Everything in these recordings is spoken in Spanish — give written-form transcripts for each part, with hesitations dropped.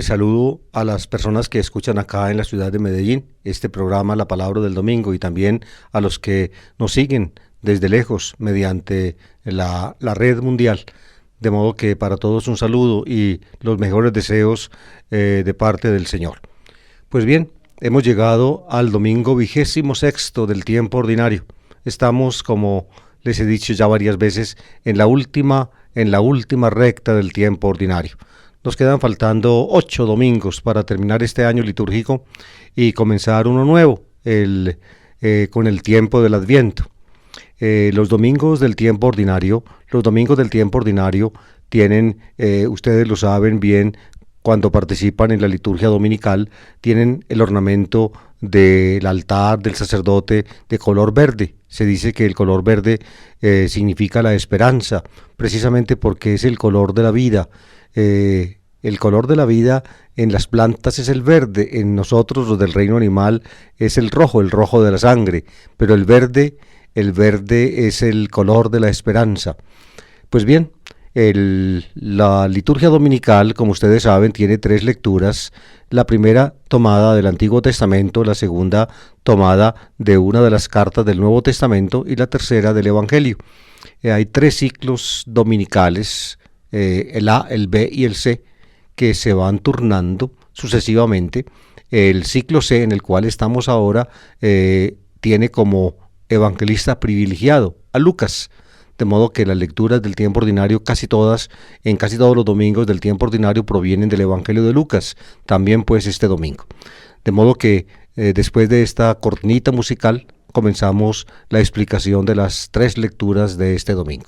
Saludo a las personas que escuchan acá en la ciudad de Medellín este programa La Palabra del Domingo y también a los que nos siguen desde lejos mediante la red mundial. De modo que para todos un saludo y los mejores deseos de parte del Señor. Pues bien, hemos llegado al domingo 26º del tiempo ordinario. Estamos, como les he dicho ya varias veces, en la última recta del tiempo ordinario. Nos quedan faltando 8 domingos para terminar este año litúrgico y comenzar uno nuevo, con el tiempo del Adviento. Los domingos del tiempo ordinario tienen, ustedes lo saben bien, cuando participan en la liturgia dominical, tienen el ornamento del altar del sacerdote de color verde. Se dice que el color verde significa la esperanza, precisamente porque es el color de la vida. El color de la vida en las plantas es el verde, en nosotros los del reino animal es el rojo de la sangre, pero el verde es el color de la esperanza. Pues bien, la liturgia dominical, como ustedes saben, tiene 3 lecturas. La primera tomada del Antiguo Testamento, la segunda tomada de una de las cartas del Nuevo Testamento y la tercera del Evangelio. Hay 3 ciclos dominicales, el A, el B y el C, que se van turnando sucesivamente. El ciclo C, en el cual estamos ahora, tiene como evangelista privilegiado a Lucas, de modo que las lecturas del tiempo ordinario, en casi todos los domingos del tiempo ordinario, provienen del Evangelio de Lucas, también pues este domingo. De modo que después de esta cortinita musical, comenzamos la explicación de las 3 lecturas de este domingo.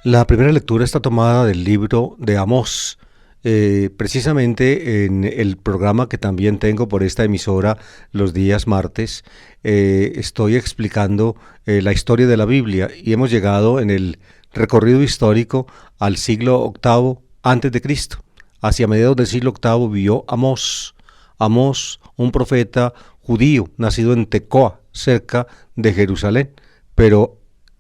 La primera lectura está tomada del libro de Amós. Precisamente en el programa que también tengo por esta emisora los días martes, estoy explicando la historia de la Biblia y hemos llegado en el recorrido histórico al siglo VIII antes de Cristo. Hacia mediados del siglo VIII vivió Amós. Amós, un profeta judío nacido en Tecoa, cerca de Jerusalén, pero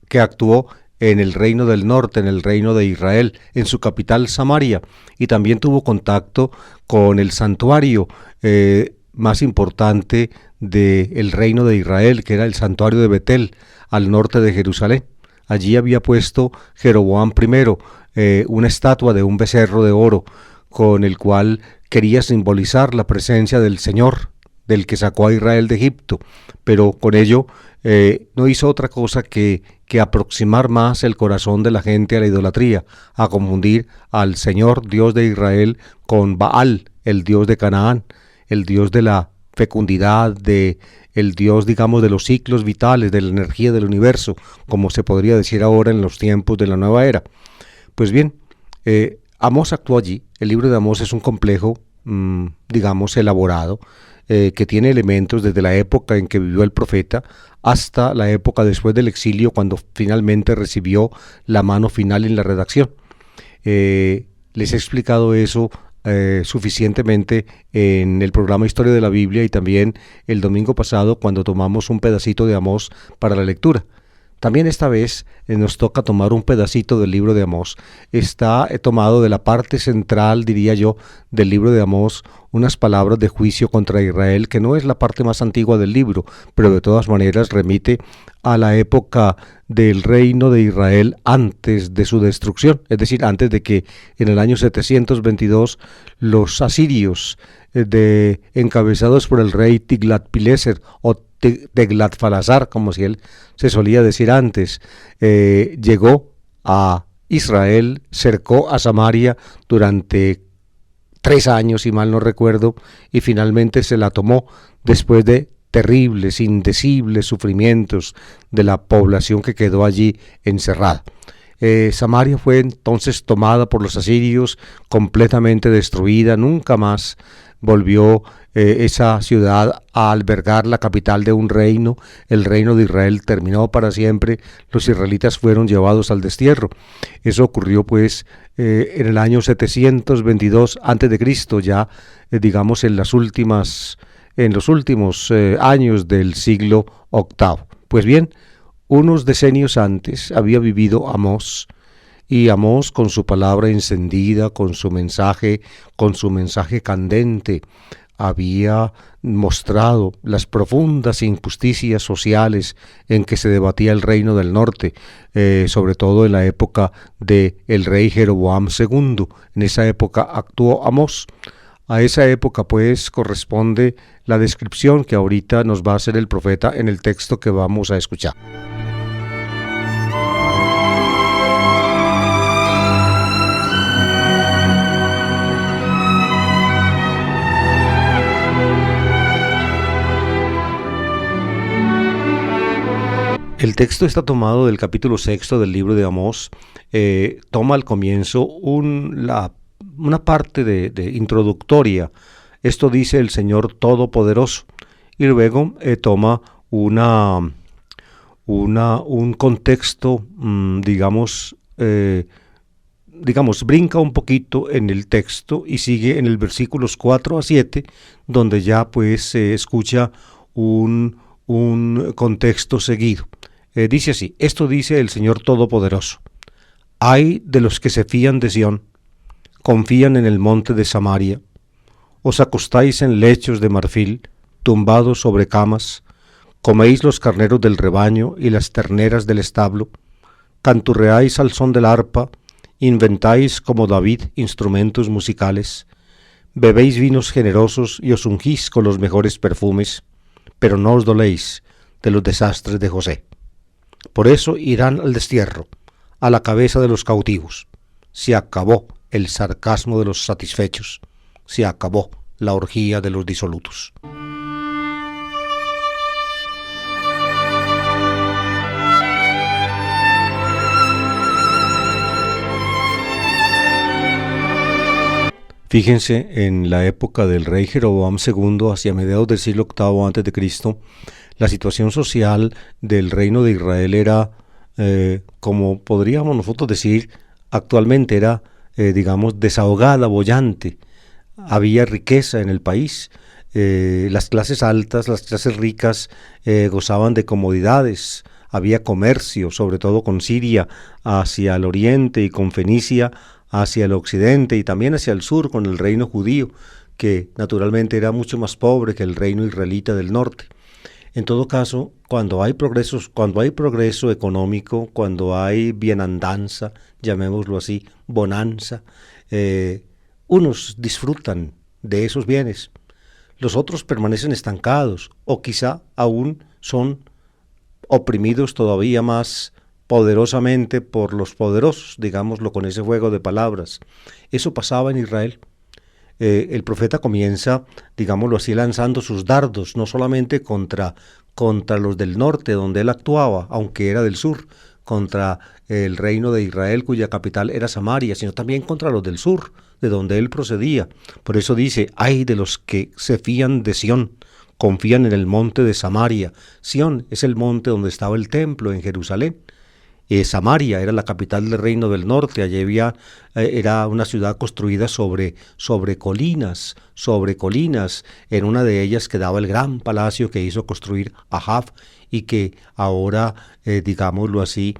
que actuó en el reino del norte, en el reino de Israel, en su capital Samaria, y también tuvo contacto con el santuario más importante del reino de Israel, que era el santuario de Betel, al norte de Jerusalén. Allí había puesto Jeroboam I una estatua de un becerro de oro, con el cual quería simbolizar la presencia del Señor, del que sacó a Israel de Egipto, pero con ello no hizo otra cosa que aproximar más el corazón de la gente a la idolatría, a confundir al Señor Dios de Israel con Baal, el Dios de Canaán, el Dios de la fecundidad, el Dios, digamos, de los ciclos vitales, de la energía del universo, como se podría decir ahora en los tiempos de la nueva era. Pues bien, Amós actuó allí. El libro de Amós es un complejo, digamos, elaborado, que tiene elementos desde la época en que vivió el profeta hasta la época después del exilio, cuando finalmente recibió la mano final en la redacción. Les he explicado eso suficientemente en el programa Historia de la Biblia y también el domingo pasado cuando tomamos un pedacito de Amós para la lectura. También esta vez nos toca tomar un pedacito del libro de Amós. Está tomado de la parte central, diría yo, del libro de Amós, unas palabras de juicio contra Israel, que no es la parte más antigua del libro, pero de todas maneras remite a la época del reino de Israel antes de su destrucción, es decir, antes de que en el año 722 los asirios, encabezados por el rey Tiglat-Pileser o Teglat-Falasar, como si él se solía decir antes, llegó a Israel, cercó a Samaria durante 3 años, si mal no recuerdo, y finalmente se la tomó después de terribles, indecibles sufrimientos de la población que quedó allí encerrada. Samaria fue entonces tomada por los asirios, completamente destruida, nunca más volvió esa ciudad a albergar la capital de un reino. El reino de Israel terminó para siempre, los israelitas fueron llevados al destierro. Eso ocurrió pues en el año 722 a.C., ya digamos en las últimas en los últimos años del siglo VIII. Pues bien, unos decenios antes había vivido Amós, y Amós, con su palabra encendida, con su mensaje candente, había mostrado las profundas injusticias sociales en que se debatía el reino del norte, sobre todo en la época del rey Jeroboam II. En esa época actuó Amós. A esa época, pues, corresponde la descripción que ahorita nos va a hacer el profeta en el texto que vamos a escuchar. El texto está tomado del capítulo 6 del libro de Amós. Toma al comienzo una parte de introductoria. Esto dice el Señor Todopoderoso. Y luego toma un contexto, brinca un poquito en el texto y sigue en el versículos 4 a 7, donde ya pues se escucha un contexto seguido. Dice así: esto dice el Señor Todopoderoso. Ay de los que se fían de Sión, confían en el monte de Samaria. Os acostáis en lechos de marfil, tumbados sobre camas, coméis los carneros del rebaño y las terneras del establo, canturreáis al son del arpa, inventáis como David instrumentos musicales, bebéis vinos generosos y os ungís con los mejores perfumes, pero no os doléis de los desastres de José. Por eso irán al destierro, a la cabeza de los cautivos. Se acabó el sarcasmo de los satisfechos, se acabó la orgía de los disolutos. Fíjense, en la época del rey Jeroboam II, hacia mediados del siglo VIII a.C., la situación social del reino de Israel era, como podríamos nosotros decir, actualmente era, desahogada, boyante. Había riqueza en el país. Las clases altas, las clases ricas gozaban de comodidades. Había comercio, sobre todo con Siria hacia el oriente y con Fenicia hacia el occidente y también hacia el sur con el reino judío, que naturalmente era mucho más pobre que el reino israelita del norte. En todo caso, cuando hay progreso económico, cuando hay bienandanza, llamémoslo así, bonanza, unos disfrutan de esos bienes, los otros permanecen estancados o quizá aún son oprimidos todavía más poderosamente por los poderosos, digámoslo con ese juego de palabras. Eso pasaba en Israel. El profeta comienza, digámoslo así, lanzando sus dardos, no solamente contra los del norte, donde él actuaba, aunque era del sur, contra el reino de Israel, cuya capital era Samaria, sino también contra los del sur, de donde él procedía. Por eso dice: ay de los que se fían de Sión, confían en el monte de Samaria. Sión es el monte donde estaba el templo en Jerusalén. Samaria era la capital del reino del norte. Allí era una ciudad construida sobre colinas, En una de ellas quedaba el gran palacio que hizo construir Ahab y que ahora, digámoslo así,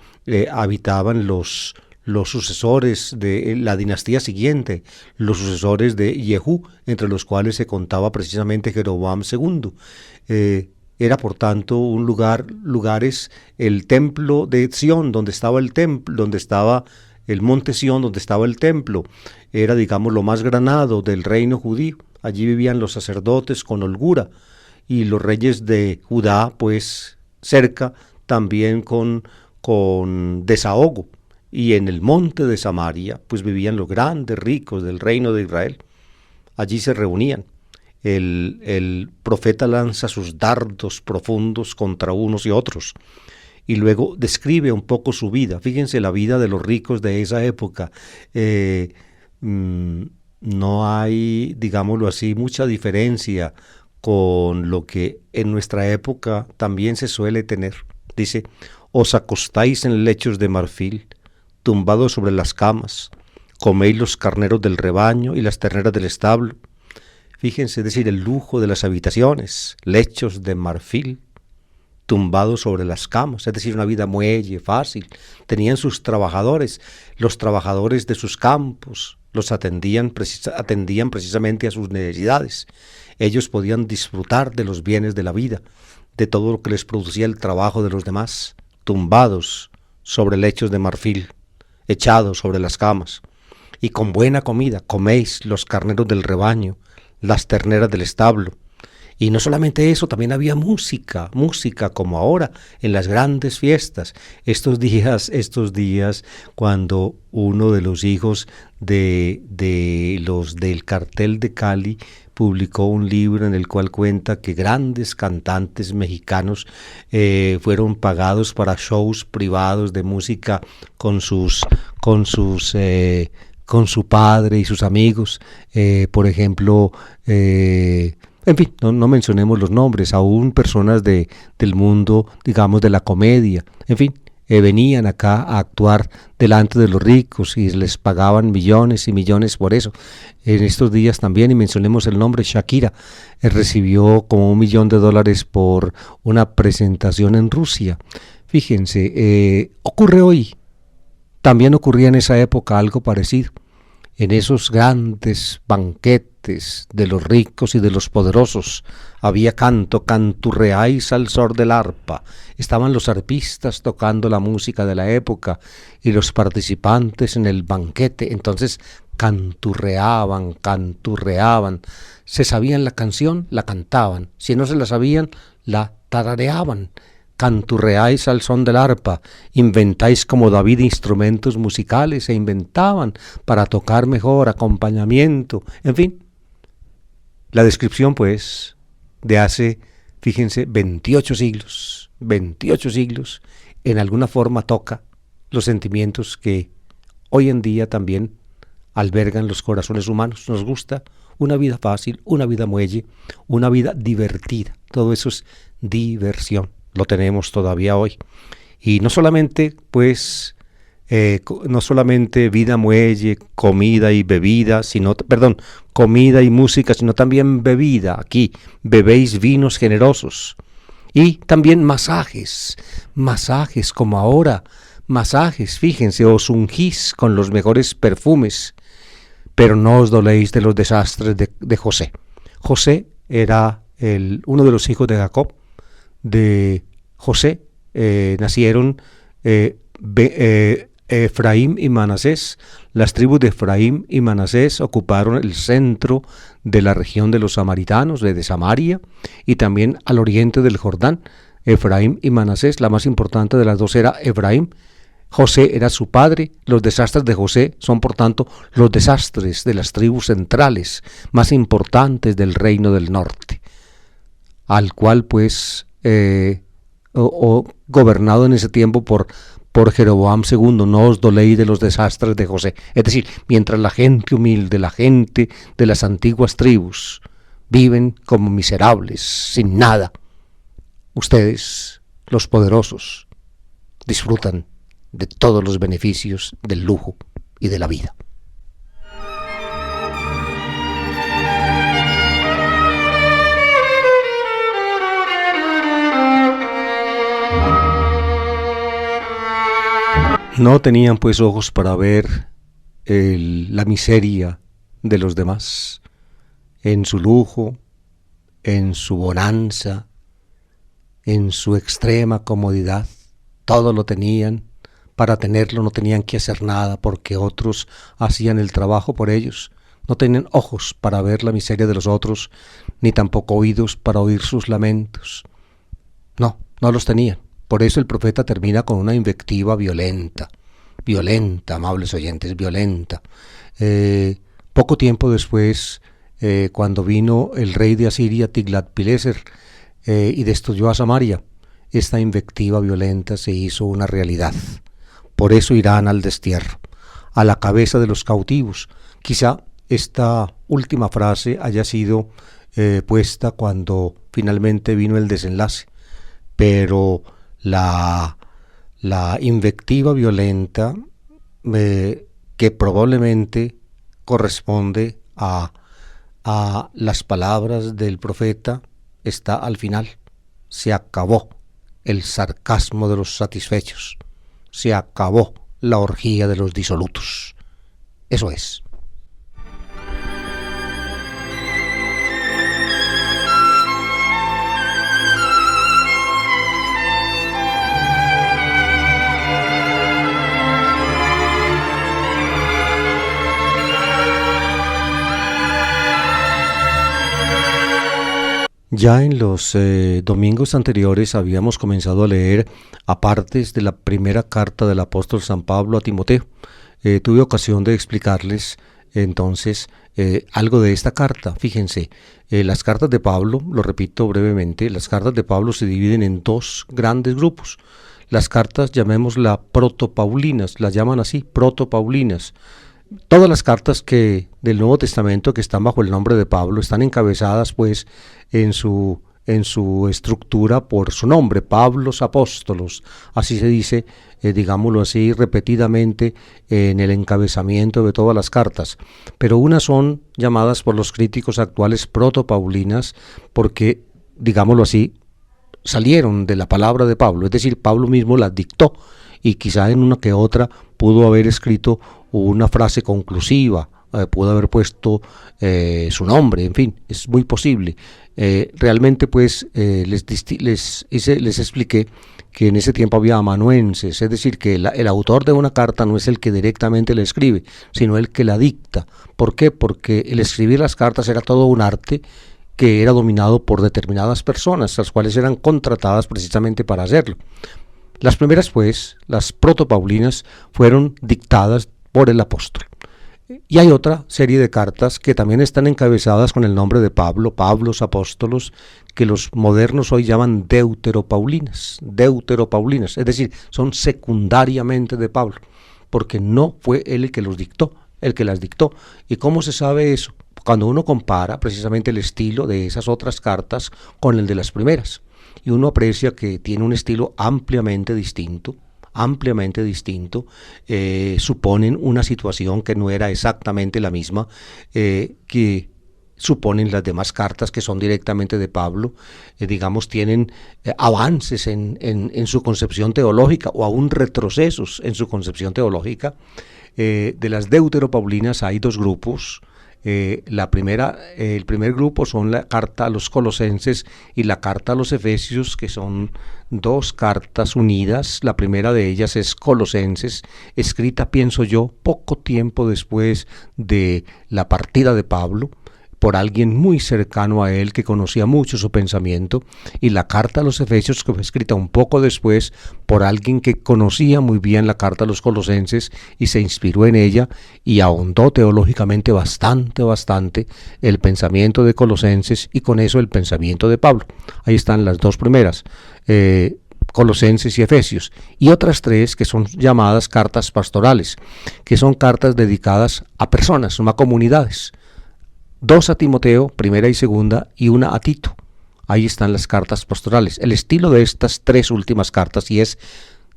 habitaban los sucesores de la dinastía siguiente, los sucesores de Jehú, entre los cuales se contaba precisamente Jeroboam II. Era por tanto lugares, el templo de Sión, donde estaba el templo, donde estaba el monte Sión, donde estaba el templo, era, lo más granado del reino judío. Allí vivían los sacerdotes con holgura y los reyes de Judá, pues cerca, también con desahogo. Y en el monte de Samaria, pues vivían los grandes ricos del reino de Israel. Allí se reunían. El profeta lanza sus dardos profundos contra unos y otros y luego describe un poco su vida. Fíjense la vida de los ricos de esa época. No hay, digámoslo así, mucha diferencia con lo que en nuestra época también se suele tener. Dice: os acostáis en lechos de marfil, tumbados sobre las camas, coméis los carneros del rebaño y las terneras del establo. Fíjense, es decir, el lujo de las habitaciones, lechos de marfil, tumbados sobre las camas, es decir, una vida muelle, fácil. Tenían sus trabajadores, los trabajadores de sus campos, los atendían precisamente a sus necesidades. Ellos podían disfrutar de los bienes de la vida, de todo lo que les producía el trabajo de los demás, tumbados sobre lechos de marfil, echados sobre las camas. Y con buena comida coméis los carneros del rebaño, las terneras del establo. Y no solamente eso, también había música, música como ahora en las grandes fiestas. Estos días cuando uno de los hijos de los del cartel de Cali publicó un libro en el cual cuenta que grandes cantantes mexicanos fueron pagados para shows privados de música con su padre y sus amigos, por ejemplo, en fin, no mencionemos los nombres, aún personas del mundo, digamos, de la comedia, en fin, venían acá a actuar delante de los ricos y les pagaban millones y millones por eso. En estos días también, y mencionemos el nombre, Shakira recibió como $1 millón por una presentación en Rusia. Fíjense, ocurre hoy, también ocurría en esa época algo parecido. En esos grandes banquetes de los ricos y de los poderosos había canto, canturreáis al son del arpa. Estaban los arpistas tocando la música de la época y los participantes en el banquete. Entonces canturreaban. Se sabían la canción, la cantaban. Si no se la sabían, la tarareaban. Canturreáis al son del arpa, inventáis como David instrumentos musicales, se inventaban para tocar mejor, acompañamiento, en fin. La descripción, pues, de hace, fíjense, 28 siglos, en alguna forma toca los sentimientos que hoy en día también albergan los corazones humanos. Nos gusta una vida fácil, una vida muelle, una vida divertida, todo eso es diversión. Lo tenemos todavía hoy. Y no solamente, pues, no solamente vida muelle, comida y bebida, comida y música, sino también bebida. Aquí bebéis vinos generosos. Y también masajes como ahora, fíjense, os ungís con los mejores perfumes, pero no os doléis de los desastres de José. José era uno de los hijos de Jacob. De José nacieron Efraín y Manasés. Las tribus de Efraín y Manasés ocuparon el centro de la región de los samaritanos, de Samaria, y también al oriente del Jordán. Efraín y Manasés, la más importante de las dos era Efraín. José era su padre. Los desastres de José son, por tanto, los desastres de las tribus centrales más importantes del reino del norte, al cual, pues, gobernado en ese tiempo por Jeroboam II. No os doléis de los desastres de José. Es decir, mientras la gente humilde, la gente de las antiguas tribus, viven como miserables, sin nada, ustedes, los poderosos, disfrutan de todos los beneficios del lujo y de la vida. No tenían pues ojos para ver la miseria de los demás, en su lujo, en su bonanza, en su extrema comodidad. Todo lo tenían. Para tenerlo no tenían que hacer nada porque otros hacían el trabajo por ellos. No tenían ojos para ver la miseria de los otros, ni tampoco oídos para oír sus lamentos. No los tenían. Por eso el profeta termina con una invectiva violenta, amables oyentes, violenta. Poco tiempo después, cuando vino el rey de Asiria, Tiglat-Pileser, y destruyó a Samaria, esta invectiva violenta se hizo una realidad. Por eso irán al destierro, a la cabeza de los cautivos. Quizá esta última frase haya sido puesta cuando finalmente vino el desenlace, pero la invectiva violenta que probablemente corresponde a a las palabras del profeta está al final. Se acabó el sarcasmo de los satisfechos. Se acabó la orgía de los disolutos. Eso es. Ya en los domingos anteriores habíamos comenzado a leer apartes de la primera carta del apóstol San Pablo a Timoteo. Tuve ocasión de explicarles entonces algo de esta carta. Fíjense, las cartas de Pablo, lo repito brevemente, las cartas de Pablo se dividen en dos grandes grupos. Las cartas, llamémoslas protopaulinas, las llaman así, protopaulinas. Todas las cartas del Nuevo Testamento que están bajo el nombre de Pablo están encabezadas pues en su estructura por su nombre, Pablos Apóstolos, así se dice, digámoslo así, repetidamente en el encabezamiento de todas las cartas. Pero unas son llamadas por los críticos actuales protopaulinas porque, digámoslo así, salieron de la palabra de Pablo, es decir, Pablo mismo las dictó y quizá en una que otra pudo haber escrito una frase conclusiva, pudo haber puesto su nombre, en fin, es muy posible. Realmente pues les expliqué que en ese tiempo había amanuenses, es decir, que el autor de una carta no es el que directamente la escribe, sino el que la dicta. ¿Por qué? Porque el escribir las cartas era todo un arte que era dominado por determinadas personas, las cuales eran contratadas precisamente para hacerlo. Las primeras, pues, las protopaulinas, fueron dictadas por el apóstol. Y hay otra serie de cartas que también están encabezadas con el nombre de Pablo, Pablos Apóstolos, que los modernos hoy llaman deuteropaulinas, es decir, son secundariamente de Pablo, porque no fue él el que los dictó, el que las dictó. ¿Y cómo se sabe eso? Cuando uno compara precisamente el estilo de esas otras cartas con el de las primeras, y uno aprecia que tiene un estilo ampliamente distinto, suponen una situación que no era exactamente la misma que suponen las demás cartas que son directamente de Pablo, digamos, tienen avances en su concepción teológica o aún retrocesos en su concepción teológica. De las deuteropaulinas hay dos grupos. El primer grupo son la carta a los Colosenses y la carta a los Efesios, que son dos cartas unidas. La primera de ellas es Colosenses, escrita, pienso yo, poco tiempo después de la partida de Pablo, por alguien muy cercano a él que conocía mucho su pensamiento, y la carta a los Efesios, que fue escrita un poco después por alguien que conocía muy bien la carta a los Colosenses y se inspiró en ella y ahondó teológicamente bastante el pensamiento de Colosenses y con eso el pensamiento de Pablo. Ahí están las dos primeras, Colosenses y Efesios, y otras tres que son llamadas cartas pastorales, que son cartas dedicadas a personas, no a comunidades. Dos a Timoteo, primera y segunda, y una a Tito. Ahí están las cartas pastorales. El estilo de estas tres últimas cartas, y es,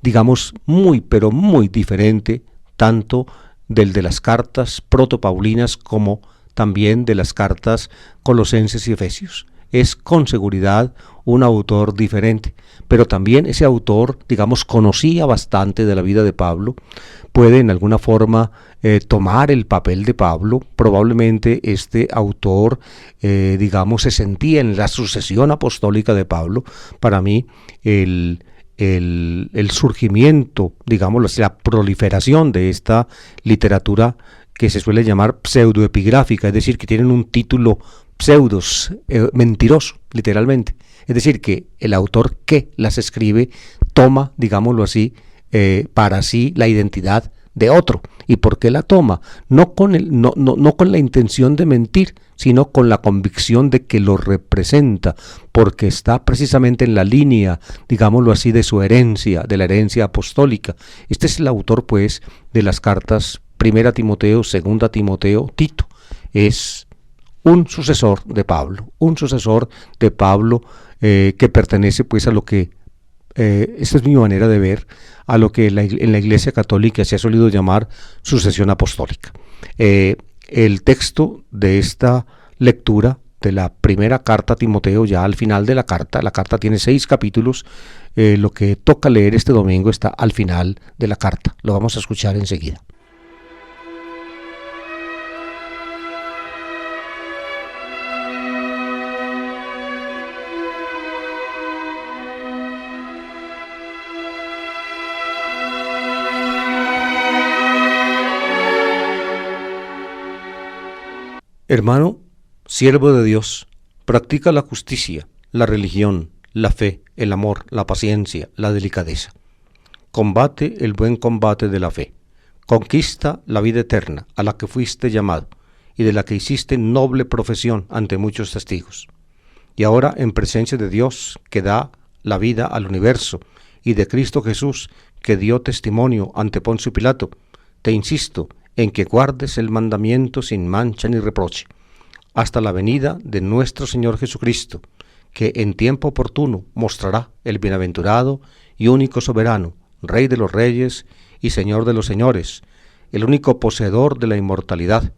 digamos, muy, pero muy diferente, tanto del de las cartas protopaulinas como también de las cartas Colosenses y Efesios. Es con seguridad un autor diferente, pero también ese autor, digamos, conocía bastante de la vida de Pablo, puede en alguna forma tomar el papel de Pablo. Probablemente este autor, digamos, se sentía en la sucesión apostólica de Pablo. Para mí, el surgimiento, digamos, la proliferación de esta literatura que se suele llamar pseudoepigráfica, es decir, que tienen un título pseudos, mentiroso, literalmente. Es decir, que el autor que las escribe toma, digámoslo así, para sí la identidad de otro. ¿Y por qué la toma? No con la intención de mentir, sino con la convicción de que lo representa, porque está precisamente en la línea, digámoslo así, de su herencia, de la herencia apostólica. Este es el autor, pues, de las cartas Primera Timoteo, Segunda Timoteo, Tito. Es un sucesor de Pablo, que pertenece pues a lo que, esta es mi manera de ver, a lo que en la Iglesia Católica se ha solido llamar sucesión apostólica. El texto de esta lectura de la primera carta a Timoteo, ya al final de la carta tiene 6 capítulos, lo que toca leer este domingo está al final de la carta, lo vamos a escuchar enseguida. Hermano, siervo de Dios, practica la justicia, la religión, la fe, el amor, la paciencia, la delicadeza. Combate el buen combate de la fe. Conquista la vida eterna a la que fuiste llamado y de la que hiciste noble profesión ante muchos testigos. Y ahora, en presencia de Dios, que da la vida al universo, y de Cristo Jesús, que dio testimonio ante Poncio Pilato, te insisto en que guardes el mandamiento sin mancha ni reproche, hasta la venida de nuestro Señor Jesucristo, que en tiempo oportuno mostrará el bienaventurado y único soberano, Rey de los reyes y Señor de los señores, el único poseedor de la inmortalidad,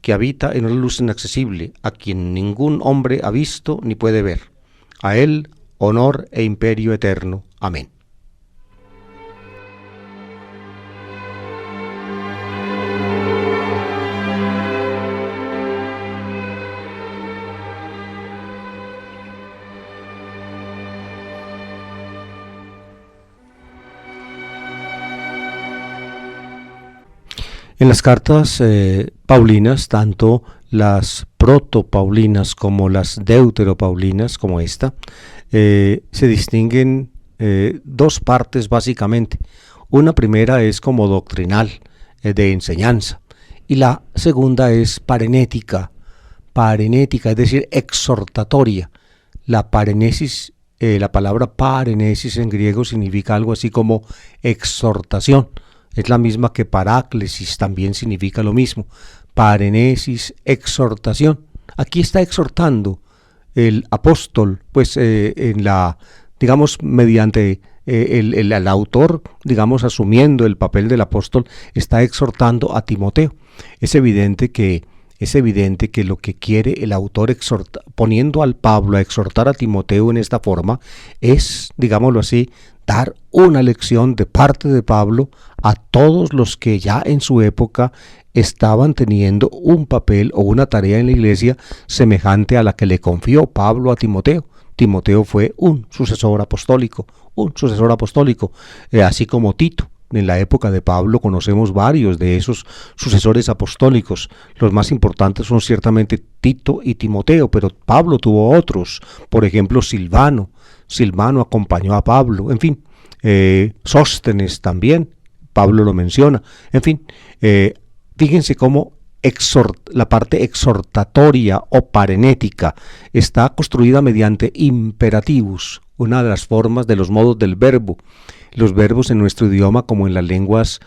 que habita en una luz inaccesible, a quien ningún hombre ha visto ni puede ver. A él, honor e imperio eterno. Amén. En las cartas paulinas, tanto las protopaulinas como las deuteropaulinas, como esta, se distinguen 2 partes básicamente. Una primera es como doctrinal, de enseñanza, y la segunda es parenética, es decir, exhortatoria. La parenesis, la palabra parenesis en griego significa algo así como exhortación. Es la misma que paráclesis, también significa lo mismo. Parenesis, exhortación. Aquí está exhortando el apóstol, pues digamos, mediante el autor, digamos, asumiendo el papel del apóstol, está exhortando a Timoteo. Es evidente que lo que quiere el autor poniendo al Pablo a exhortar a Timoteo en esta forma es, digámoslo así, dar una lección de parte de Pablo a todos los que ya en su época estaban teniendo un papel o una tarea en la iglesia semejante a la que le confió Pablo a Timoteo. Timoteo fue un sucesor apostólico, así como Tito. En la época de Pablo conocemos varios de esos sucesores apostólicos. Los más importantes son ciertamente Tito y Timoteo, pero Pablo tuvo otros. Por ejemplo, Silvano acompañó a Pablo. En fin, Sóstenes también, Pablo lo menciona. En fin, fíjense cómo la parte exhortatoria o parenética está construida mediante imperativos, una de las formas de los modos del verbo. Los verbos en nuestro idioma, como en las lenguas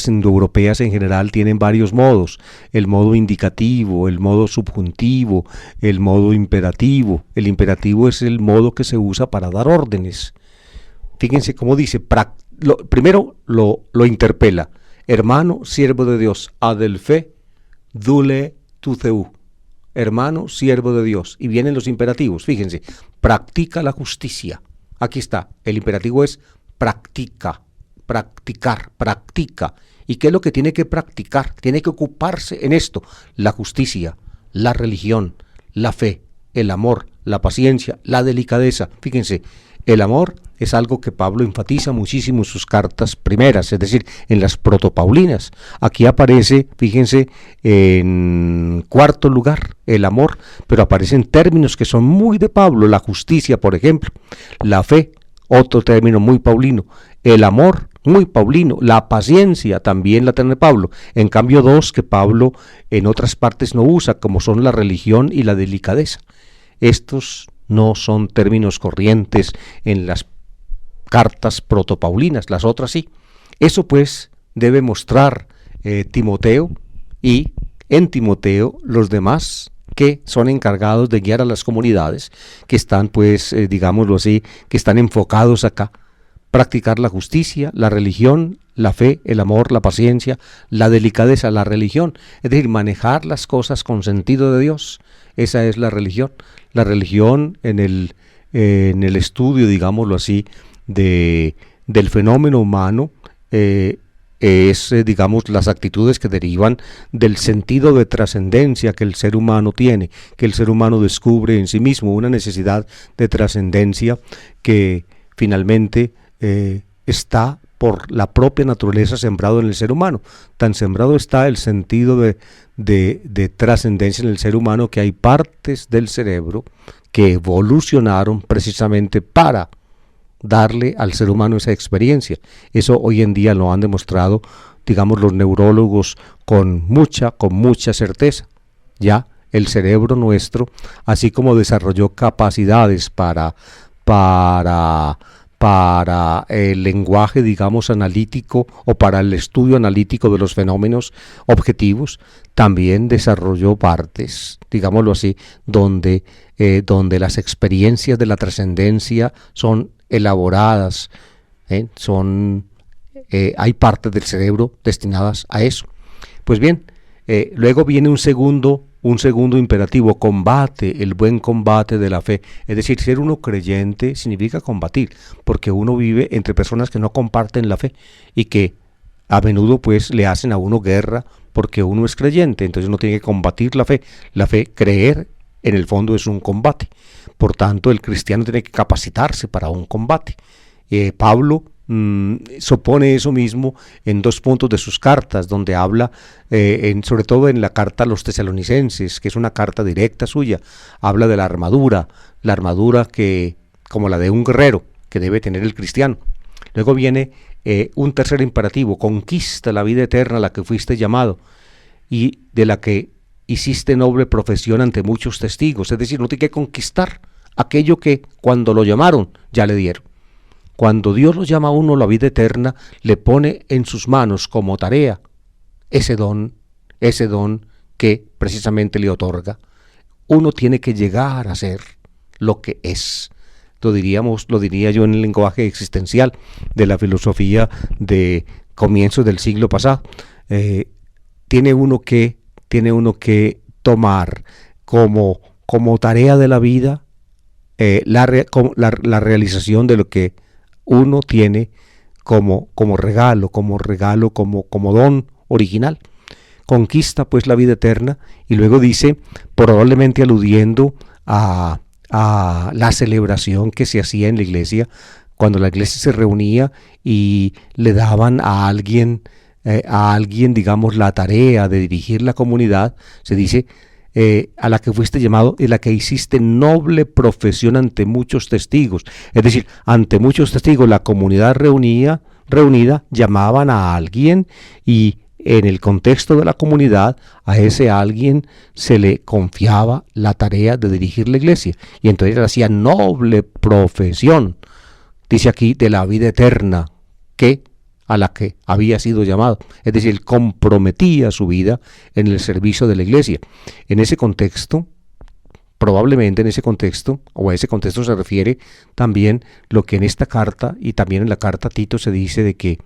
indoeuropeas en general, tienen varios modos: el modo indicativo, el modo subjuntivo, el modo imperativo. El imperativo es el modo que se usa para dar órdenes. Fíjense cómo dice, primero lo interpela: hermano, siervo de Dios, adelfe, dule tu theu. Hermano, siervo de Dios. Y vienen los imperativos, fíjense: practica la justicia. Aquí está, el imperativo es practica. ¿Y qué es lo que tiene que practicar? Tiene que ocuparse en esto: la justicia, la religión, la fe, el amor, la paciencia, la delicadeza. Fíjense, el amor es algo que Pablo enfatiza muchísimo en sus cartas primeras, es decir, en las protopaulinas. Aquí aparece, fíjense, en 4º lugar el amor, pero aparecen términos que son muy de Pablo: la justicia, por ejemplo; la fe, otro término muy paulino; el amor, muy paulino; la paciencia, también la tiene Pablo. En cambio, 2 que Pablo en otras partes no usa, como son la religión y la delicadeza. Estos no son términos corrientes en las cartas protopaulinas, las otras sí. Eso pues debe mostrar Timoteo, y en Timoteo los demás que son encargados de guiar a las comunidades, que están pues, digámoslo así, que están enfocados acá: practicar la justicia, la religión, la fe, el amor, la paciencia, la delicadeza, la religión. Es decir, manejar las cosas con sentido de Dios. Esa es la religión. La religión en el estudio, digámoslo así, del fenómeno humano, digamos, las actitudes que derivan del sentido de trascendencia que el ser humano tiene, que el ser humano descubre en sí mismo, una necesidad de trascendencia que finalmente está por la propia naturaleza sembrado en el ser humano. Tan sembrado está el sentido de trascendencia en el ser humano que hay partes del cerebro que evolucionaron precisamente para darle al ser humano esa experiencia. Eso hoy en día lo han demostrado, digamos, los neurólogos con mucha certeza. Ya el cerebro nuestro, así como desarrolló capacidades para el lenguaje, digamos, analítico o para el estudio analítico de los fenómenos objetivos, también desarrolló partes, digámoslo así, donde las experiencias de la trascendencia son elaboradas, hay partes del cerebro destinadas a eso. Pues bien, luego viene un segundo imperativo: combate el buen combate de la fe. Es decir, ser uno creyente significa combatir, porque uno vive entre personas que no comparten la fe y que a menudo pues le hacen a uno guerra porque uno es creyente. Entonces uno tiene que combatir la fe. La fe, creer, en el fondo es un combate. Por tanto, el cristiano tiene que capacitarse para un combate. Pablo supone eso mismo en 2 puntos de sus cartas, donde habla, sobre todo en la carta a los tesalonicenses, que es una carta directa suya, habla de la armadura que, como la de un guerrero, que debe tener el cristiano. Luego viene un tercer imperativo: conquista la vida eterna a la que fuiste llamado y de la que hiciste noble profesión ante muchos testigos. Es decir, no tiene que conquistar aquello que cuando lo llamaron ya le dieron. Cuando Dios lo llama a uno a la vida eterna, le pone en sus manos como tarea ese don que precisamente le otorga. Uno tiene que llegar a ser lo que es. Lo diría yo en el lenguaje existencial de la filosofía de comienzos del siglo pasado. Tiene uno que tomar como tarea de la vida la realización de lo que uno tiene como regalo, como don original. Conquista pues la vida eterna, y luego dice, probablemente aludiendo a la celebración que se hacía en la iglesia, cuando la iglesia se reunía y le daban a alguien, digamos, la tarea de dirigir la comunidad. Se dice, a la que fuiste llamado y la que hiciste noble profesión ante muchos testigos. Es decir, ante muchos testigos, la comunidad reunida llamaban a alguien, y en el contexto de la comunidad a ese alguien se le confiaba la tarea de dirigir la iglesia, y entonces él hacía noble profesión, dice aquí, de la vida eterna a la que había sido llamado. Es decir, él comprometía su vida en el servicio de la iglesia. En ese contexto, probablemente en ese contexto, o a ese contexto se refiere también lo que en esta carta y también en la carta a Tito se dice de que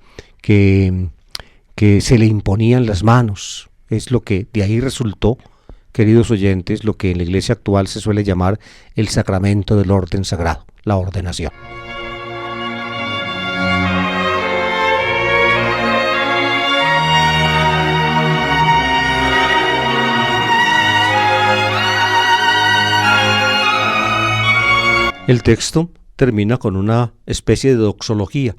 se le imponían las manos. Es lo que de ahí resultó, queridos oyentes, lo que en la iglesia actual se suele llamar el sacramento del orden sagrado, la ordenación. El texto termina con una especie de doxología.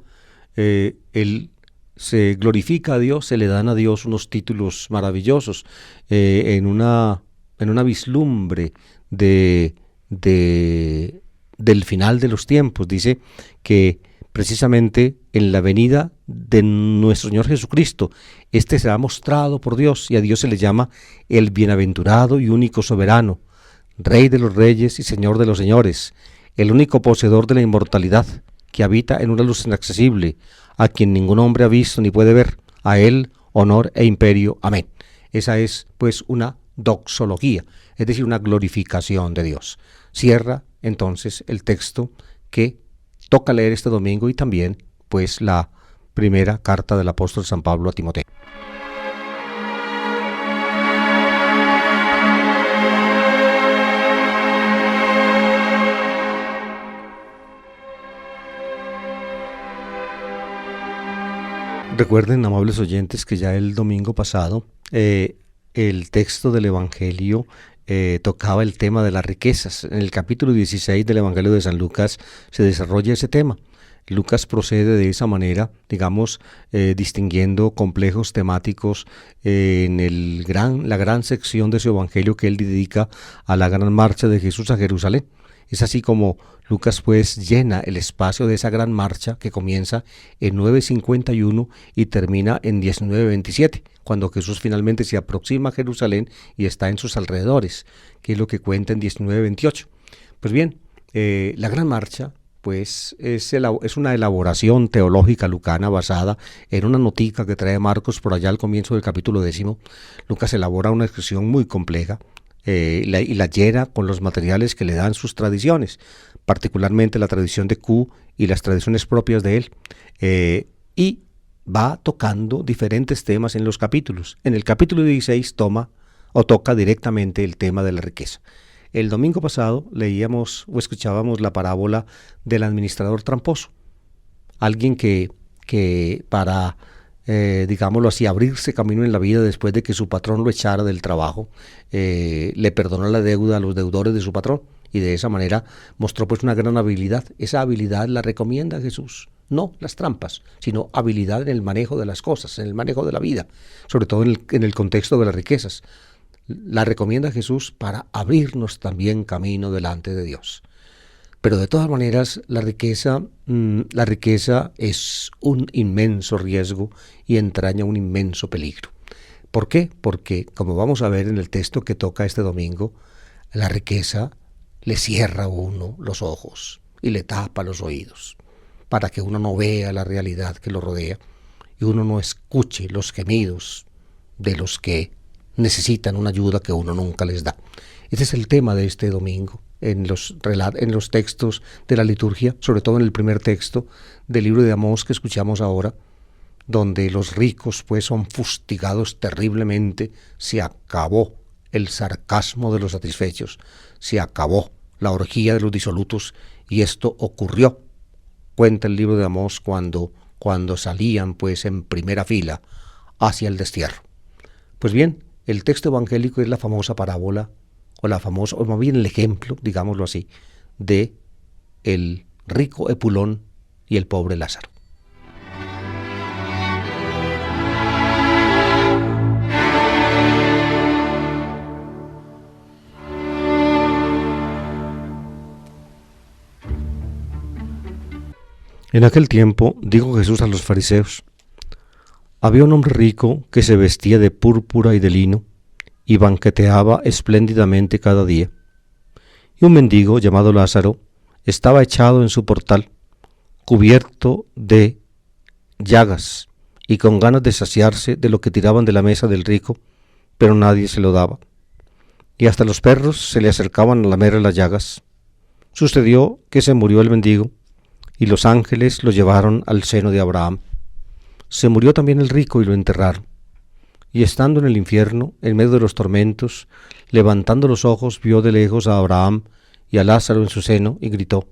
Él se glorifica a Dios, se le dan a Dios unos títulos maravillosos, en una vislumbre del final de los tiempos. Dice que precisamente en la venida de nuestro Señor Jesucristo, este será mostrado por Dios, y a Dios se le llama el bienaventurado y único soberano, Rey de los reyes y Señor de los señores, el único poseedor de la inmortalidad, que habita en una luz inaccesible, a quien ningún hombre ha visto ni puede ver. A él honor e imperio. Amén. Esa es pues una doxología, es decir, una glorificación de Dios. Cierra entonces el texto que toca leer este domingo, y también pues la primera carta del apóstol San Pablo a Timoteo. Recuerden, amables oyentes, que ya el domingo pasado el texto del Evangelio tocaba el tema de las riquezas. En el capítulo 16 del Evangelio de San Lucas se desarrolla ese tema. Lucas procede de esa manera, digamos, distinguiendo complejos temáticos en la gran sección de su Evangelio que él dedica a la gran marcha de Jesús a Jerusalén. Es así como Lucas pues llena el espacio de esa gran marcha que comienza en 9:51 y termina en 19:27, cuando Jesús finalmente se aproxima a Jerusalén y está en sus alrededores, que es lo que cuenta en 19:28. Pues bien, la gran marcha pues es una elaboración teológica lucana basada en una notica que trae Marcos por allá al comienzo del capítulo 10. Lucas elabora una expresión muy compleja y la llena con los materiales que le dan sus tradiciones, particularmente la tradición de Q y las tradiciones propias de él, y va tocando diferentes temas en los capítulos. En el capítulo 16 toca directamente el tema de la riqueza. El domingo pasado leíamos o escuchábamos la parábola del administrador tramposo, alguien que para digámoslo así, abrirse camino en la vida después de que su patrón lo echara del trabajo, le perdonó la deuda a los deudores de su patrón y de esa manera mostró pues una gran habilidad. Esa habilidad la recomienda Jesús, no las trampas, sino habilidad en el manejo de las cosas, en el manejo de la vida, sobre todo en el contexto de las riquezas. La recomienda Jesús para abrirnos también camino delante de Dios. Pero de todas maneras, la riqueza es un inmenso riesgo y entraña un inmenso peligro. ¿Por qué? Porque, como vamos a ver en el texto que toca este domingo, la riqueza le cierra a uno los ojos y le tapa los oídos, para que uno no vea la realidad que lo rodea y uno no escuche los gemidos de los que necesitan una ayuda que uno nunca les da. Ese es el tema de este domingo. En los textos de la liturgia, sobre todo en el primer texto del libro de Amós que escuchamos ahora, donde los ricos pues son fustigados terriblemente, se acabó el sarcasmo de los satisfechos, se acabó la orgía de los disolutos, y esto ocurrió, cuenta el libro de Amós, cuando salían pues en primera fila hacia el destierro. Pues bien, el texto evangélico es la famosa parábola, o más bien el ejemplo, digámoslo así, de el rico Epulón y el pobre Lázaro. En aquel tiempo dijo Jesús a los fariseos: había un hombre rico que se vestía de púrpura y de lino y banqueteaba espléndidamente cada día. Y un mendigo llamado Lázaro estaba echado en su portal, cubierto de llagas y con ganas de saciarse de lo que tiraban de la mesa del rico, pero nadie se lo daba. Y hasta los perros se le acercaban a lamer las llagas. Sucedió que se murió el mendigo y los ángeles lo llevaron al seno de Abraham. Se murió también el rico y lo enterraron. Y estando en el infierno, en medio de los tormentos, levantando los ojos, vio de lejos a Abraham y a Lázaro en su seno, y gritó: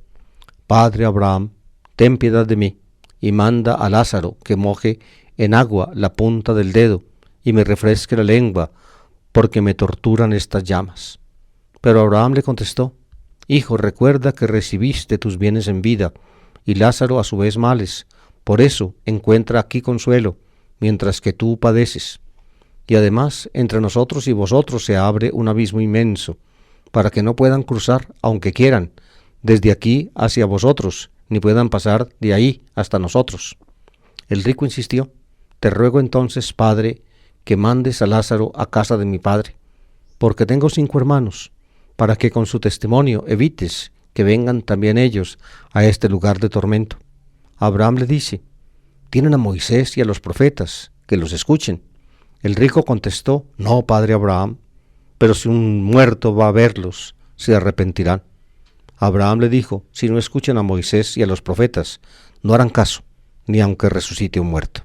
Padre Abraham, ten piedad de mí, y manda a Lázaro que moje en agua la punta del dedo, y me refresque la lengua, porque me torturan estas llamas. Pero Abraham le contestó: Hijo, recuerda que recibiste tus bienes en vida, y Lázaro a su vez males. Por eso encuentra aquí consuelo, mientras que tú padeces. Y además, entre nosotros y vosotros se abre un abismo inmenso, para que no puedan cruzar, aunque quieran, desde aquí hacia vosotros, ni puedan pasar de ahí hasta nosotros. El rico insistió: Te ruego entonces, Padre, que mandes a Lázaro a casa de mi padre, porque tengo 5 hermanos, para que con su testimonio evites que vengan también ellos a este lugar de tormento. Abraham le dice: Tienen a Moisés y a los profetas, que los escuchen. El rico contestó: No, padre Abraham, pero si un muerto va a verlos, se arrepentirán. Abraham le dijo: Si no escuchan a Moisés y a los profetas, no harán caso, ni aunque resucite un muerto.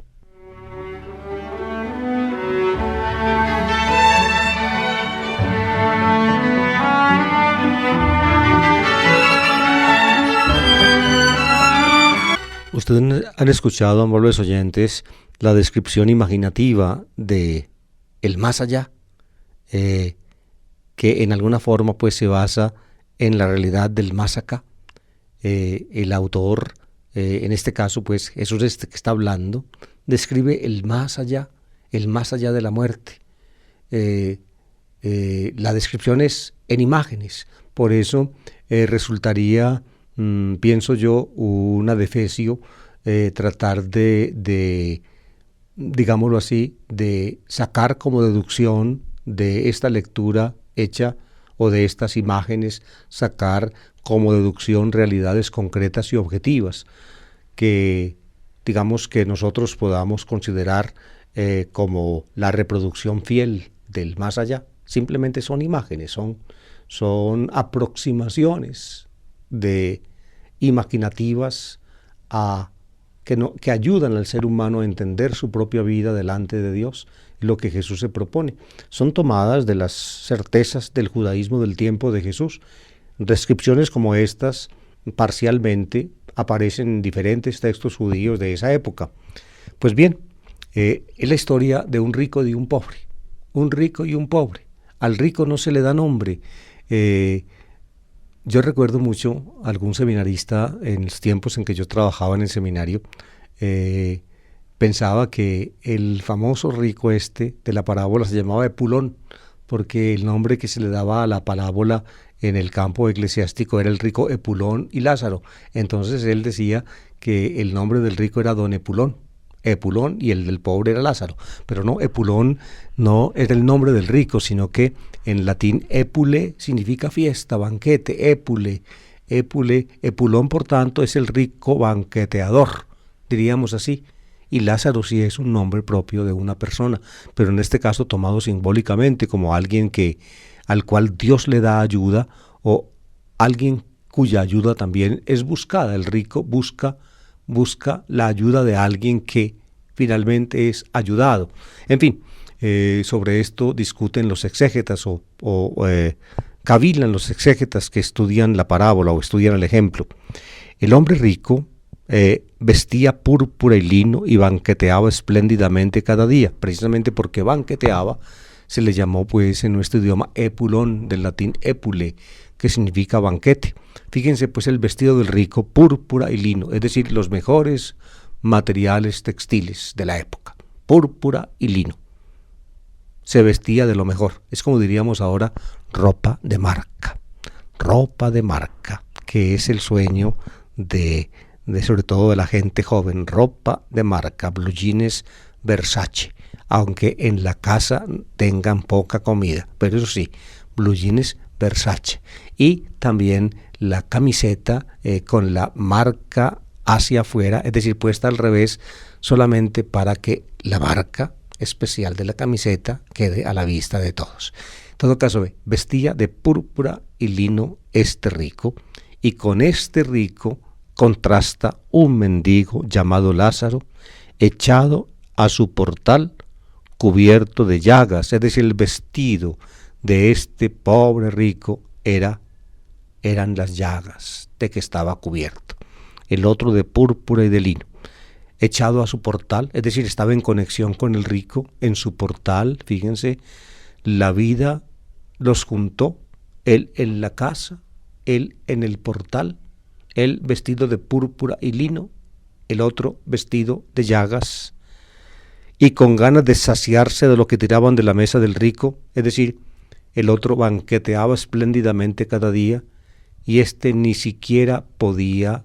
Ustedes han escuchado, amables oyentes, la descripción imaginativa de el más allá, que en alguna forma pues se basa en la realidad del más acá. El autor, en este caso pues Jesús que está hablando, describe el más allá de la muerte. La descripción es en imágenes, por eso resultaría, pienso yo, un adefesio tratar de, digámoslo así, de sacar como deducción de esta lectura hecha o de estas imágenes, sacar como deducción realidades concretas y objetivas que, digamos, que nosotros podamos considerar como la reproducción fiel del más allá. Simplemente son imágenes, son aproximaciones imaginativas que ayudan al ser humano a entender su propia vida delante de Dios y lo que Jesús se propone. Son tomadas de las certezas del judaísmo del tiempo de Jesús. Descripciones como estas parcialmente aparecen en diferentes textos judíos de esa época. Pues bien, es la historia de un rico y un pobre. Un rico y un pobre. Al rico no se le da nombre. Yo recuerdo mucho a algún seminarista en los tiempos en que yo trabajaba en el seminario, pensaba que el famoso rico de la parábola se llamaba Epulón, porque el nombre que se le daba a la parábola en el campo eclesiástico era el rico Epulón y Lázaro. Entonces él decía que el nombre del rico era Don Epulón. Epulón, y el del pobre era Lázaro. Pero no, Epulón no era el nombre del rico, sino que en latín epule significa fiesta, banquete, epule, Epulón por tanto es el rico banqueteador, diríamos así, y Lázaro sí es un nombre propio de una persona, pero en este caso tomado simbólicamente como alguien al cual Dios le da ayuda, o alguien cuya ayuda también es buscada. El rico busca la ayuda de alguien que finalmente es ayudado. En fin, sobre esto discuten los exégetas o cavilan los exégetas que estudian la parábola o estudian el ejemplo. El hombre rico vestía púrpura y lino y banqueteaba espléndidamente cada día. Precisamente porque banqueteaba se le llamó pues en nuestro idioma epulón, del latín epule, que significa banquete. Fíjense pues el vestido del rico, púrpura y lino, es decir, los mejores materiales textiles de la época, púrpura y lino. Se vestía de lo mejor, es como diríamos ahora, ropa de marca, que es el sueño de sobre todo de la gente joven, ropa de marca, blue jeans Versace, aunque en la casa tengan poca comida, pero eso sí, blue jeans Versace, y también la camiseta con la marca hacia afuera, es decir, puesta al revés, solamente para que la marca especial de la camiseta quede a la vista de todos. En todo caso, vestía de púrpura y lino este rico, y con este rico contrasta un mendigo llamado Lázaro, echado a su portal, cubierto de llagas, es decir, el vestido de este pobre rico eran las llagas de que estaba cubierto. El otro de púrpura y de lino, echado a su portal, es decir, estaba en conexión con el rico, en su portal. Fíjense, la vida los juntó, él en la casa, él en el portal, él vestido de púrpura y lino, el otro vestido de llagas, y con ganas de saciarse de lo que tiraban de la mesa del rico, es decir, el otro banqueteaba espléndidamente cada día, y este ni siquiera podía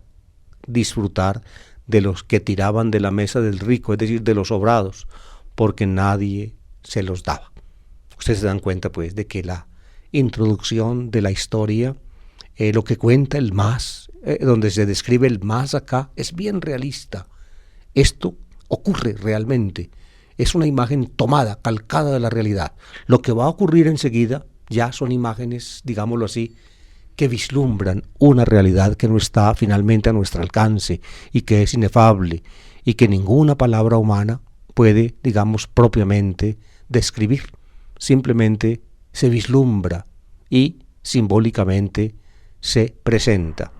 disfrutar de los que tiraban de la mesa del rico, es decir, de los sobrados, porque nadie se los daba. Ustedes se dan cuenta pues de que la introducción de la historia, lo que cuenta el más, donde se describe el más acá, es bien realista. Esto ocurre realmente, es una imagen tomada, calcada de la realidad. Lo que va a ocurrir enseguida ya son imágenes, digámoslo así, que vislumbran una realidad que no está finalmente a nuestro alcance y que es inefable y que ninguna palabra humana puede, digamos, propiamente describir. Simplemente se vislumbra y simbólicamente se presenta.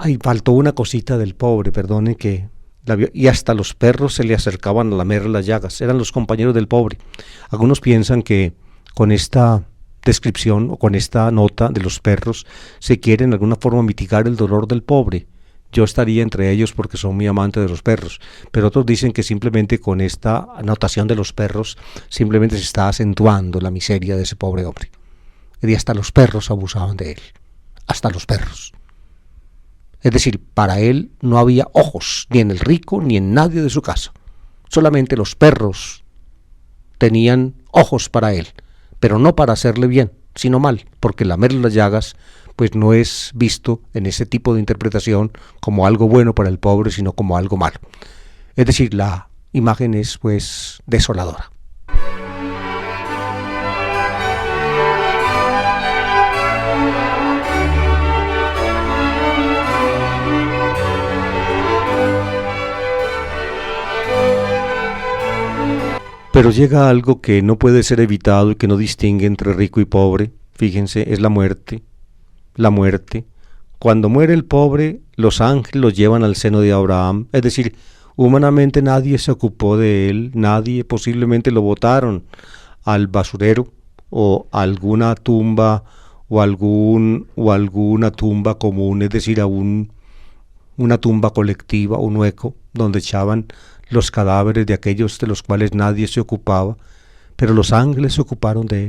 Y faltó una cosita del pobre, perdonen que... Y hasta los perros se le acercaban a lamer las llagas, eran los compañeros del pobre. Algunos piensan que con esta descripción o con esta nota de los perros se quiere en alguna forma mitigar el dolor del pobre. Yo estaría entre ellos porque soy muy amante de los perros, pero otros dicen que simplemente con esta anotación de los perros simplemente se está acentuando la miseria de ese pobre hombre. Y hasta los perros abusaban de él, hasta los perros. Es decir, para él no había ojos, ni en el rico ni en nadie de su casa. Solamente los perros tenían ojos para él, pero no para hacerle bien, sino mal, porque lamerle las llagas pues no es visto en ese tipo de interpretación como algo bueno para el pobre, sino como algo malo. Es decir, la imagen es pues desoladora. Pero llega algo que no puede ser evitado y que no distingue entre rico y pobre. Fíjense, es la muerte. La muerte. Cuando muere el pobre, los ángeles lo llevan al seno de Abraham. Es decir, humanamente nadie se ocupó de él, nadie, posiblemente lo botaron al basurero o a alguna tumba o alguna tumba común, es decir, una tumba colectiva, un hueco donde echaban los cadáveres de aquellos de los cuales nadie se ocupaba, pero los ángeles se ocuparon de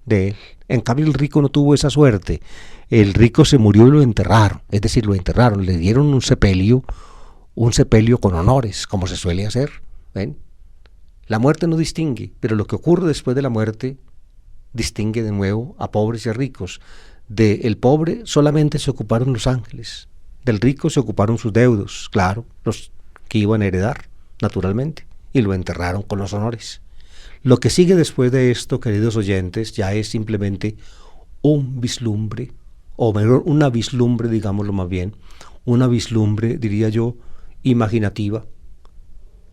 él. En cambio el rico no tuvo esa suerte. El rico se murió y lo enterraron, es decir, lo enterraron, le dieron un sepelio con honores, como se suele hacer. ¿Ven? La muerte no distingue, pero lo que ocurre después de la muerte distingue de nuevo a pobres y a ricos. Del pobre solamente se ocuparon los ángeles, del rico se ocuparon sus deudos, claro, los que iban a heredar, naturalmente, y lo enterraron con los honores. Lo que sigue después de esto, queridos oyentes, ya es simplemente un vislumbre, o mejor, una vislumbre, digámoslo más bien, una vislumbre, diría yo, imaginativa,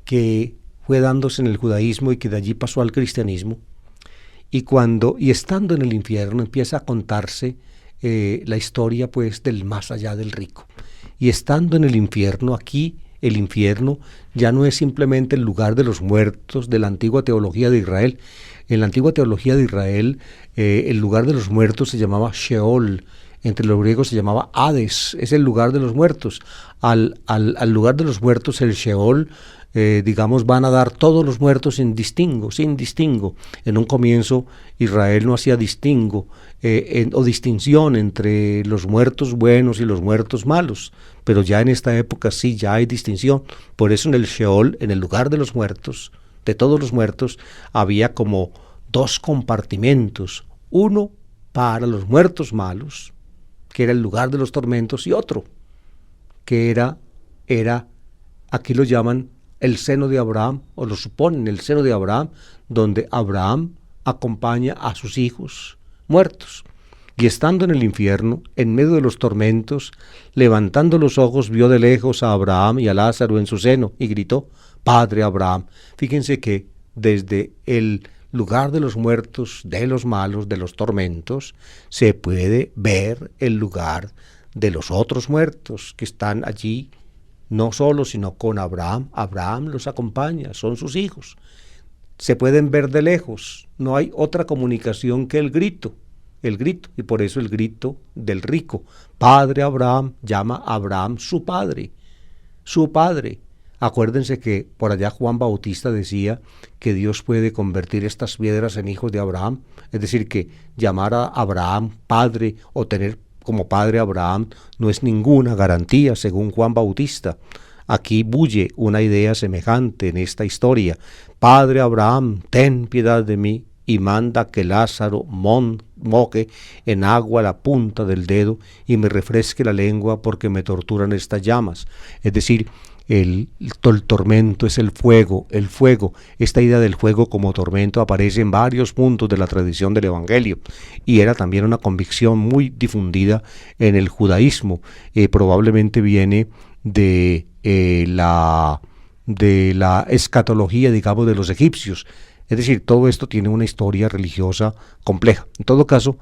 que fue dándose en el judaísmo y que de allí pasó al cristianismo, y estando en el infierno empieza a contarse la historia pues del más allá del rico. Y estando en el infierno, aquí el infierno ya no es simplemente el lugar de los muertos de la antigua teología de Israel. En la antigua teología de Israel, el lugar de los muertos se llamaba Sheol, entre los griegos se llamaba Hades, es el lugar de los muertos. Al lugar de los muertos, el Sheol, digamos, van a dar todos los muertos sin distingo. En un comienzo Israel no hacía distingo o distinción entre los muertos buenos y los muertos malos, pero ya en esta época sí, ya hay distinción. Por eso en el Sheol, en el lugar de los muertos, de todos los muertos, había como dos compartimentos, uno para los muertos malos, que era el lugar de los tormentos, y otro, que era aquí lo llaman el seno de Abraham, o lo suponen, el seno de Abraham, donde Abraham acompaña a sus hijos muertos. Y estando en el infierno, en medio de los tormentos, levantando los ojos, vio de lejos a Abraham y a Lázaro en su seno, y gritó: Padre Abraham. Fíjense que desde el lugar de los muertos, de los malos, de los tormentos, se puede ver el lugar de los otros muertos que están allí, no solo, sino con Abraham. Abraham los acompaña, son sus hijos. Se pueden ver de lejos, no hay otra comunicación que el grito, y por eso el grito del rico. Padre Abraham, llama a Abraham su padre. Acuérdense que por allá Juan Bautista decía que Dios puede convertir estas piedras en hijos de Abraham, es decir, que llamar a Abraham padre o tener como padre a Abraham no es ninguna garantía, según Juan Bautista. Aquí bulle una idea semejante en esta historia. Padre Abraham, ten piedad de mí y manda que Lázaro moje en agua la punta del dedo y me refresque la lengua porque me torturan estas llamas. Es decir, el tormento es el fuego. Esta idea del fuego como tormento aparece en varios puntos de la tradición del Evangelio y era también una convicción muy difundida en el judaísmo. Probablemente viene de de la escatología, digamos, de los egipcios. Es decir, todo esto tiene una historia religiosa compleja. En todo caso,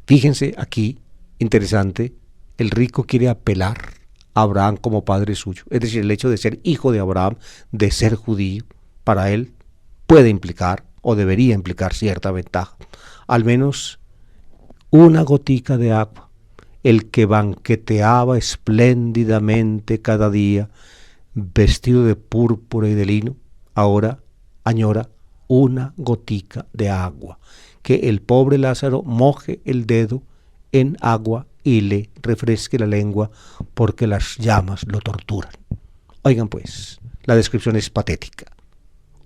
fíjense aquí, interesante, el rico quiere apelar a Abraham como padre suyo. Es decir, el hecho de ser hijo de Abraham, de ser judío, para él puede implicar o debería implicar cierta ventaja. Al menos una gotica de agua. El que banqueteaba espléndidamente cada día, vestido de púrpura y de lino, ahora añora una gotica de agua. Que el pobre Lázaro moje el dedo en agua y le refresque la lengua porque las llamas lo torturan. Oigan pues, la descripción es patética.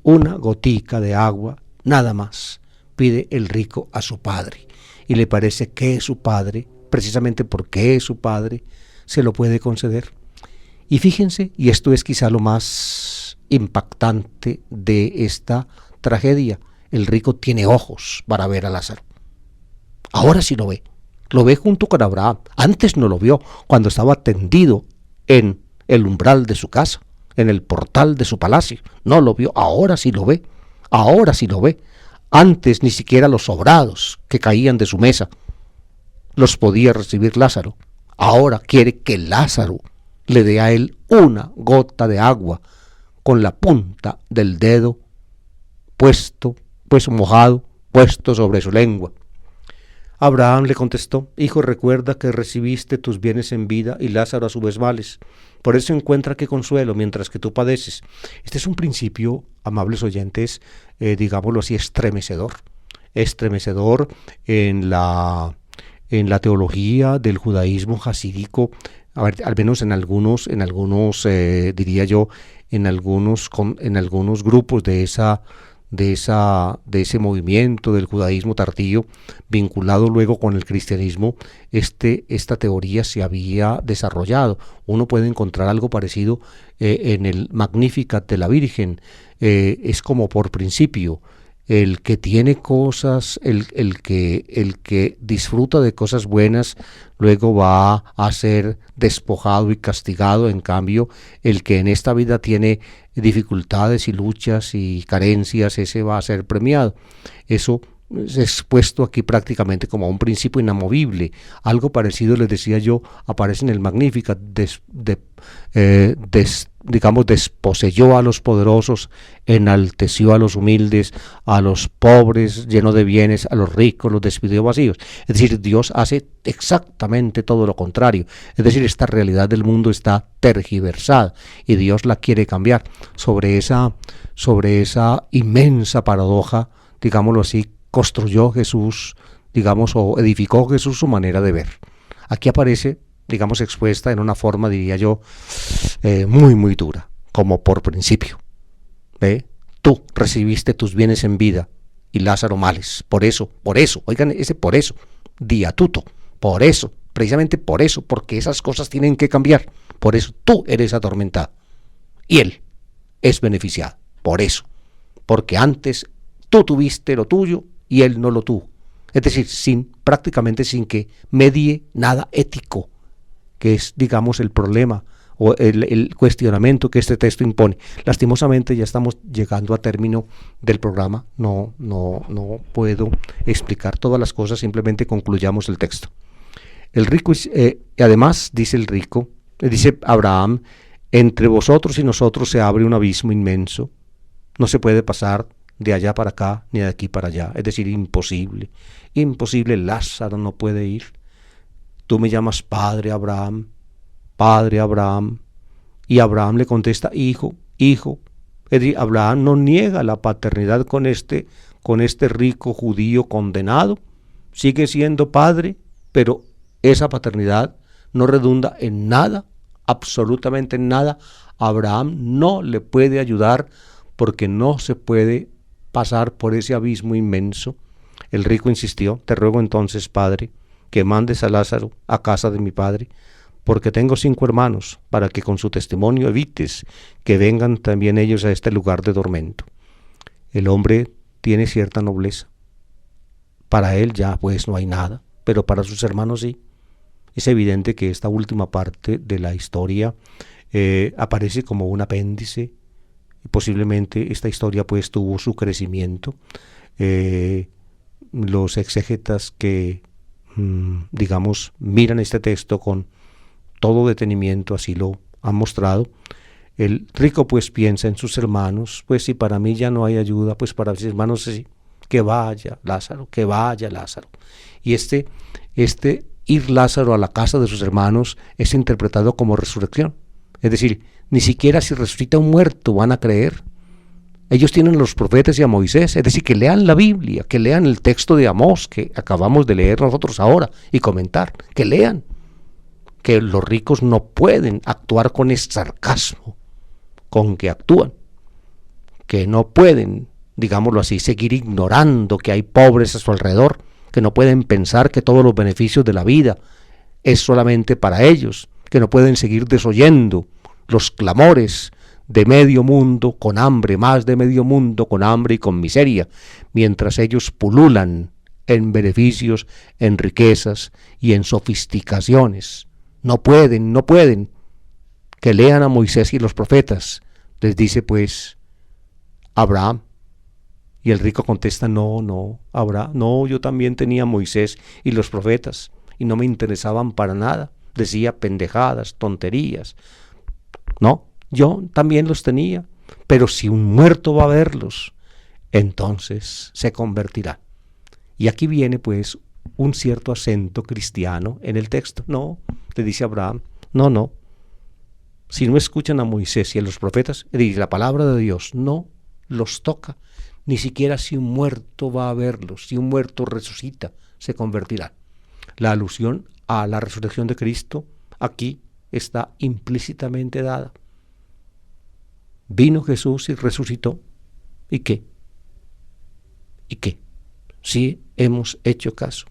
Una gotica de agua, nada más, pide el rico a su padre. Y le parece que su padre, precisamente porque es su padre, se lo puede conceder. Y fíjense, y esto es quizá lo más impactante de esta tragedia, el rico tiene ojos para ver a Lázaro. Ahora sí lo ve junto con Abraham. Antes no lo vio, cuando estaba tendido en el umbral de su casa, en el portal de su palacio. No lo vio, ahora sí lo ve, ahora sí lo ve. Antes ni siquiera los sobrados que caían de su mesa los podía recibir Lázaro. Ahora quiere que Lázaro le dé a él una gota de agua con la punta del dedo mojado, puesto sobre su lengua. Abraham le contestó: hijo, recuerda que recibiste tus bienes en vida y Lázaro a su vez males. Por eso encuentra que consuelo mientras que tú padeces. Este es un principio, amables oyentes, digámoslo así, estremecedor en la teología del judaísmo hasídico, al menos en algunos diría yo, en algunos grupos de ese movimiento del judaísmo tardío, vinculado luego con el cristianismo, esta teoría se había desarrollado. Uno puede encontrar algo parecido en el Magnificat de la Virgen. Es como por principio, el que tiene cosas, el que disfruta de cosas buenas, luego va a ser despojado y castigado. En cambio, el que en esta vida tiene dificultades y luchas y carencias, ese va a ser premiado. Eso es expuesto aquí prácticamente como un principio inamovible. Algo parecido, les decía yo, aparece en el Magnificat. Desposeyó a los poderosos, enalteció a los humildes, a los pobres llenó de bienes, a los ricos los despidió vacíos. Es decir, Dios hace exactamente todo lo contrario. Es decir, esta realidad del mundo está tergiversada y Dios la quiere cambiar. Sobre esa inmensa paradoja, digámoslo así, construyó Jesús, o edificó Jesús su manera de ver. Aquí aparece, expuesta en una forma, diría yo, muy, muy dura, como por principio. Tú recibiste tus bienes en vida y Lázaro males. Por eso, oigan ese por eso, diatuto, por eso, precisamente por eso, porque esas cosas tienen que cambiar. Por eso tú eres atormentado y él es beneficiado. Por eso, porque antes tú tuviste lo tuyo y él no lo tuvo. Es decir, prácticamente sin que medie nada ético, que es, el problema o el cuestionamiento que este texto impone. Lastimosamente ya estamos llegando a término del programa. No puedo explicar todas las cosas, simplemente concluyamos el texto. El rico, además, dice Abraham: entre vosotros y nosotros se abre un abismo inmenso. No se puede pasar de allá para acá, ni de aquí para allá. Es decir, imposible. Lázaro no puede ir. Tú me llamas Padre Abraham. Y Abraham le contesta: hijo. Es decir, Abraham no niega la paternidad con este rico judío condenado. Sigue siendo padre, pero esa paternidad no redunda en nada, absolutamente en nada. Abraham no le puede ayudar porque no se puede pasar por ese abismo inmenso. El rico insistió: te ruego entonces, padre, que mandes a Lázaro a casa de mi padre, porque tengo 5 hermanos, para que con su testimonio evites que vengan también ellos a este lugar de tormento. El hombre tiene cierta nobleza. Para él ya pues no hay nada, pero para sus hermanos sí. Es evidente que esta última parte de la historia aparece como un apéndice. Posiblemente esta historia pues tuvo su crecimiento. Los exégetas que, digamos, miran este texto con todo detenimiento, así lo han mostrado. El rico pues piensa en sus hermanos, pues si para mí ya no hay ayuda, pues para mis hermanos sí, que vaya Lázaro, que vaya Lázaro. Y este ir Lázaro a la casa de sus hermanos es interpretado como resurrección. Es decir, ni siquiera si resucita un muerto van a creer. Ellos tienen a los profetas y a Moisés, es decir, que lean la Biblia, que lean el texto de Amós que acabamos de leer nosotros ahora y comentar, que lean. Que los ricos no pueden actuar con ese sarcasmo con que actúan, que no pueden, digámoslo así, seguir ignorando que hay pobres a su alrededor, que no pueden pensar que todos los beneficios de la vida es solamente para ellos, que no pueden seguir desoyendo los clamores de medio mundo con hambre, más de medio mundo con hambre y con miseria, mientras ellos pululan en beneficios, en riquezas y en sofisticaciones. No pueden. Que lean a Moisés y los profetas. Les dice pues Abraham. Y el rico contesta, no, Abraham, no, yo también tenía a Moisés y los profetas y no me interesaban para nada. Decía pendejadas, tonterías. No, yo también los tenía, pero si un muerto va a verlos, entonces se convertirá. Y aquí viene pues un cierto acento cristiano en el texto. No, le dice Abraham, no. Si no escuchan a Moisés y a los profetas, dice la palabra de Dios, no los toca. Ni siquiera si un muerto va a verlos, si un muerto resucita, se convertirá. La alusión a la resurrección de Cristo aquí está implícitamente dada. Vino Jesús y resucitó. ¿Y qué? Si hemos hecho caso.